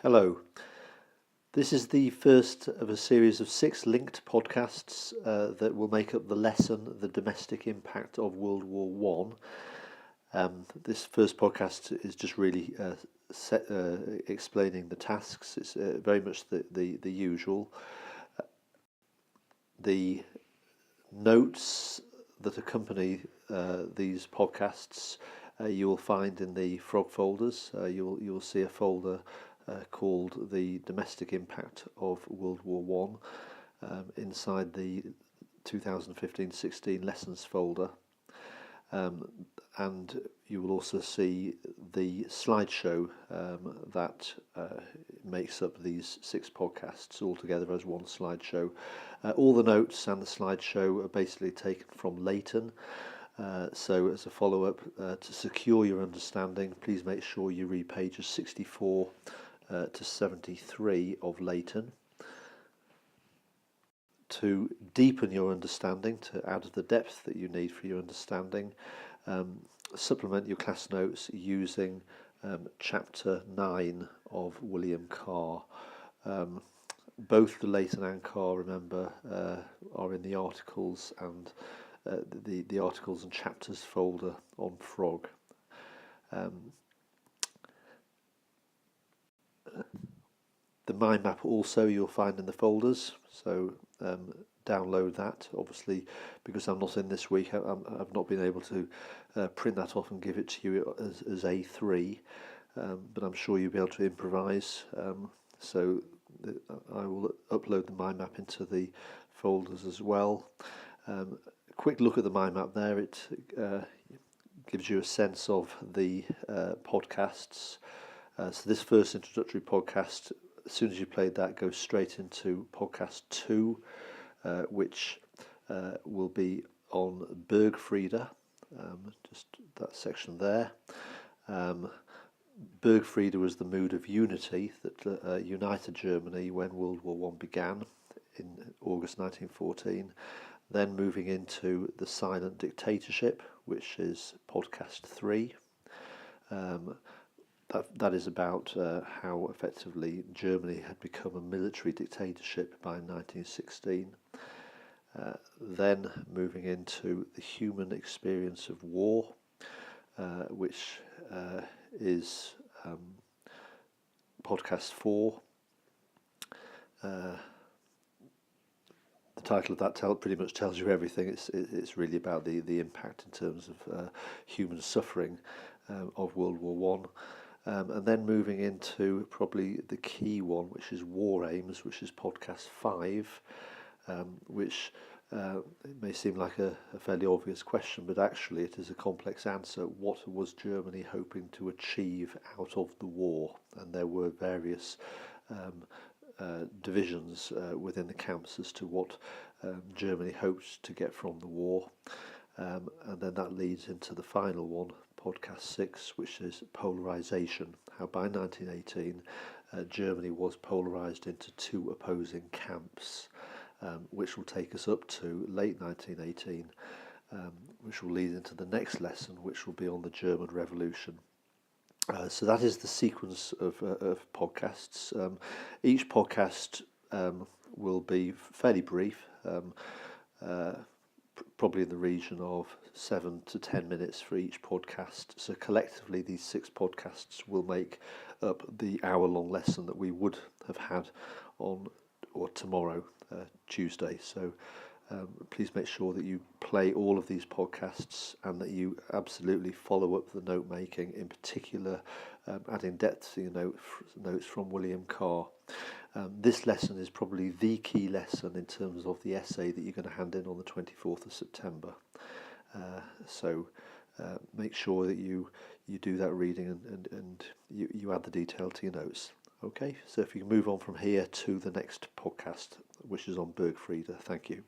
Hello. This is the first of a series of 6 linked podcasts that will make up the lesson, The Domestic Impact of World War One. This first podcast is just really explaining the tasks. It's very much the usual. The notes that accompany these podcasts you will find in the frog folders. You'll see a folder called The Domestic Impact of World War One inside the 2015-16 lessons folder. And you will also see the slideshow that makes up these 6 podcasts all together as one slideshow. All the notes and the slideshow are basically taken from Leighton. So as a follow-up, to secure your understanding, please make sure you read pages 64 to 73 of Leighton. To deepen your understanding, to add the depth that you need for your understanding, supplement your class notes using chapter 9 of William Carr. Both the Leighton and Carr, remember, are in the articles and the articles and chapters folder on Frog. The mind map also you'll find in the folders, so download that. Obviously, because I'm not in this week, I've not been able to print that off and give it to you as A3, but I'm sure you'll be able to improvise. So I will upload the mind map into the folders as well. A quick look at the mind map there. It gives you a sense of the podcasts. So this first introductory podcast, as soon as you played that, goes straight into podcast 2, which will be on Bergfriede, just that section there. Bergfriede was the mood of unity that united Germany when World War One began in August 1914. Then moving into the silent dictatorship, which is podcast 3. That is about how effectively Germany had become a military dictatorship by 1916. Then moving into the human experience of war, which is podcast 4. The title of that pretty much tells you everything. It's really about the impact in terms of human suffering of World War One. And then moving into probably the key one, which is War Aims, which is podcast 5, which it may seem like a fairly obvious question, but actually it is a complex answer. What was Germany hoping to achieve out of the war? And there were various divisions within the camps as to what Germany hoped to get from the war. And then that leads into the final one, podcast 6, which is polarization, how by 1918 Germany was polarized into 2 opposing camps, which will take us up to late 1918, which will lead into the next lesson, which will be on the German Revolution. So that is the sequence of podcasts. Each podcast will be fairly brief, probably in the region of 7 to 10 minutes for each podcast. So collectively, these 6 podcasts will make up the hour-long lesson that we would have had on or tomorrow, Tuesday. So please make sure that you play all of these podcasts and that you absolutely follow up the note making, in particular adding depth to your notes from William Carr. This lesson is probably the key lesson in terms of the essay that you're going to hand in on the 24th of September. So make sure that you do that reading and you add the detail to your notes. Okay, so if you can move on from here to the next podcast, which is on Bergfriede. Thank you.